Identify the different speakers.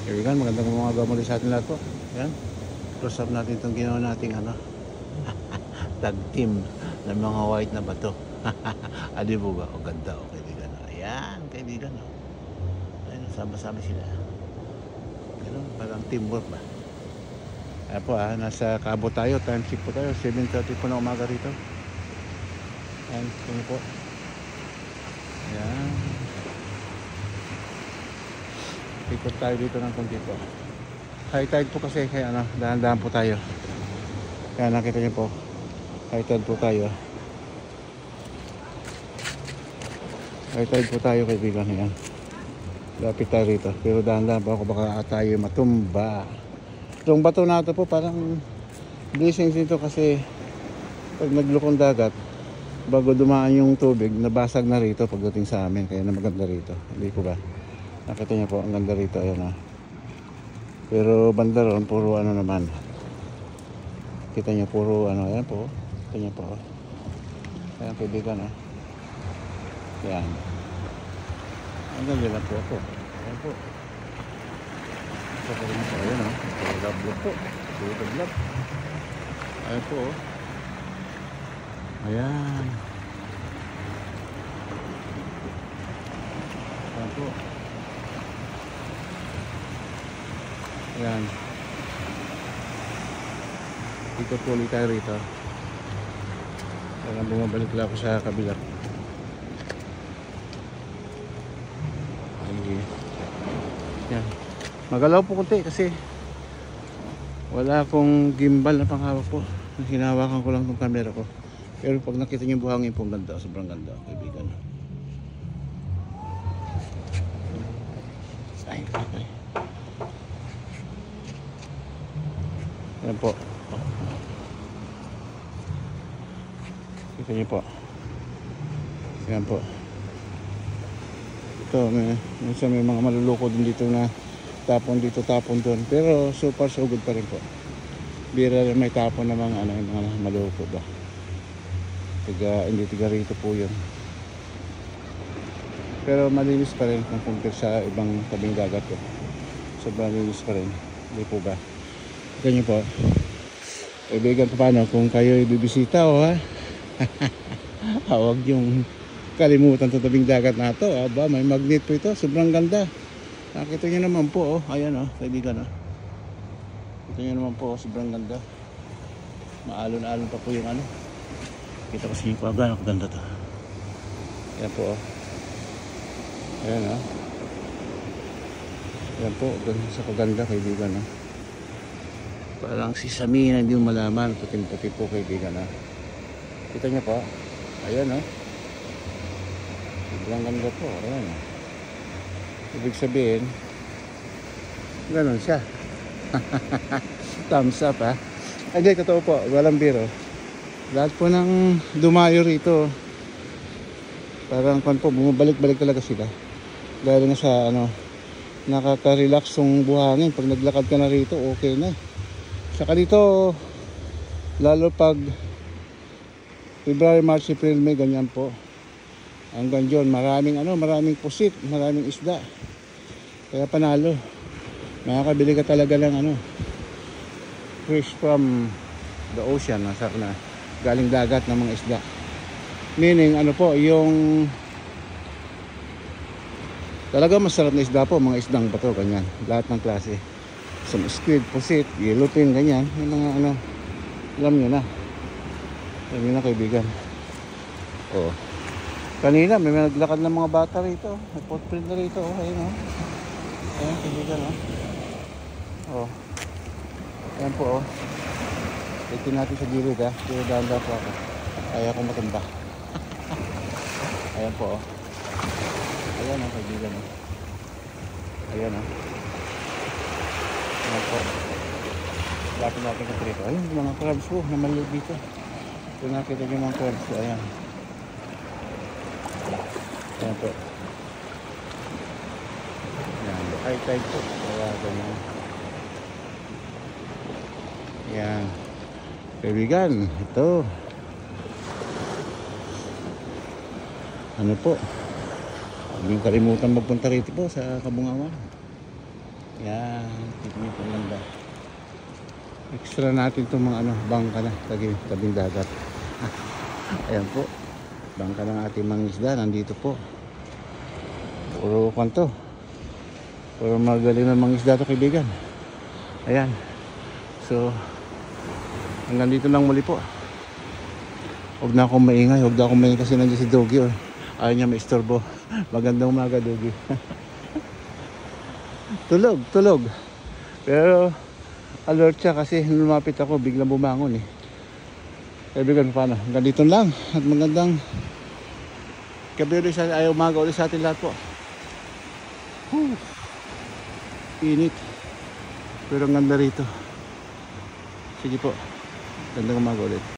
Speaker 1: Kaibigan, magandang mga muli sa atin lahat po. Yan. Close up natin itong ginawa nating tag team ng mga white na bato. Adi po ba? O ganda o kaibigan. Ayan, kaibigan. Ayan, sama-sama sila. Ganun, parang teamwork ba? Ayan po nasa Cabo tayo. Time check po tayo. 7:30 po na umaga rito. Ayan, ito po. Ayan. Ikot tayo dito ng konti po. High tide po kasi kaya dahan-dahan po tayo. Kaya nakita niyo po, high tide po tayo. High tide po tayo kaibigan. Yan. Lapit tayo rito. Pero dahan-dahan po ako baka tayo matumba. Itong bato na ito po parang blessings nito kasi pag naglukong dagat bago dumaan yung tubig nabasag na rito pagdating sa amin. Kaya na maganda rito. Hindi ko ba? Nakita niyo po ang ganda rito. Ayan Pero banda ron puro naman. Kita niyo puro ayan po. Kita niyo po. Ayan kaibigan Ayan. Ang ganda lang po ako. Ayan po. Ito po rin po. Ayan Puro vlog po. Puro vlog. Ayan po Ayan. Ayan po. Ayan. Ikot po ulit tayo rito. Parang bumabalik lang ako sa kabila. Ayan. Magalaw po kunti kasi wala akong gimbal na panghawak po. Hinawakan ko lang itong camera ko. Pero pag nakita niyo yung buhangin po, ganda. Sobrang ganda, kaibigan. Ay, okay. Ayan po. Kita niyo po. Ayan po. Ito, minsan may mga maluloko din dito na tapon dito, tapon doon. Pero so far so good pa rin po. Bira rin may tapon na mga yung mga maluloko ba. Hindi tiga rito po yun. Pero malinis pa rin kung compare sa ibang tabing dagat po. Sobrang malinis pa rin. Hindi po ba? Ganyan po. Kaibigan pa paano kung kayo ibibisita huwag yung kalimutan sa tabing dagat na ito. Aba, may magnet po ito. Sobrang ganda. Nakita nyo naman po ayan kaibigan Kita nyo naman po sobrang ganda. Maalon-alon pa po yung Kita ko sa inyo po gano'ng ganda to. Ayan po Ayan Ayan po, sa kaganda kaibigan Parang si Samina hindi mo malaman. Puting-puti po kaibigan Kita nyo po. Ayan sobrang ganda po. Ayan ibig sabihin ganon siya. Thumbs up Hindi, totoo po. Walang biro. Lahat po ng dumayo rito parang bumabalik-balik talaga sila. Dahil nga sa nakaka-relax yung buhangin. Pag naglakad ka na rito, okay na. Saka dito lalo pag February, March, April, May, ganyan po. Hanggang June, maraming pusit, maraming isda. Kaya panalo. Makakabili ka talaga ng fish from the ocean, galing dagat ng mga isda. Meaning yung talaga masarap na isda po, mga isdang bato, ganyan. Lahat ng klase. Some squid, pusit, yellowfin, ganyan. Yung mga alam nyo na. Alam nyo na kaibigan. Kanina may naglakad ng mga bata rito. May footprint na rito. Ayun Ayan kaibigan Ayan po Itin natin sa gilid Pero dahan-dahan po ako. Ayaw ko matumba. Ayan po Ayan kaibigan Ayan Ayan po. Lapit natin ka rito. Ayun mga crabs po na maliit dito. Ito nakita yung mga crabs po. Ayan po. Ayan. High tide po. Ayan. Kaibigan. Ito. Po. Huwag yung kalimutan magpunta rito po sa Kabungawan. Yan, tignan po ganda. Extra natin itong mga bangka na tabing dagat. Ayan po, bangka ng ating mangisda, nandito po. Puro kanto. Puro magaling ng mangisda to, kaibigan. Ayan. So, hanggang dito lang muli po. Huwag na akong maingay, kasi nandiyan si Doggy. Ayaw niya maistorbo. Magandang umaga, Doggy. Tulog. Pero, alert siya kasi lumapit ako, biglang bumangon eh. Kaibigan, paano? Hanggang dito lang. At magandang gabi ulit umaga ulit sa atin lahat po. Init. Pero ang ganda rito. Sige po. Gandang umaga ulit.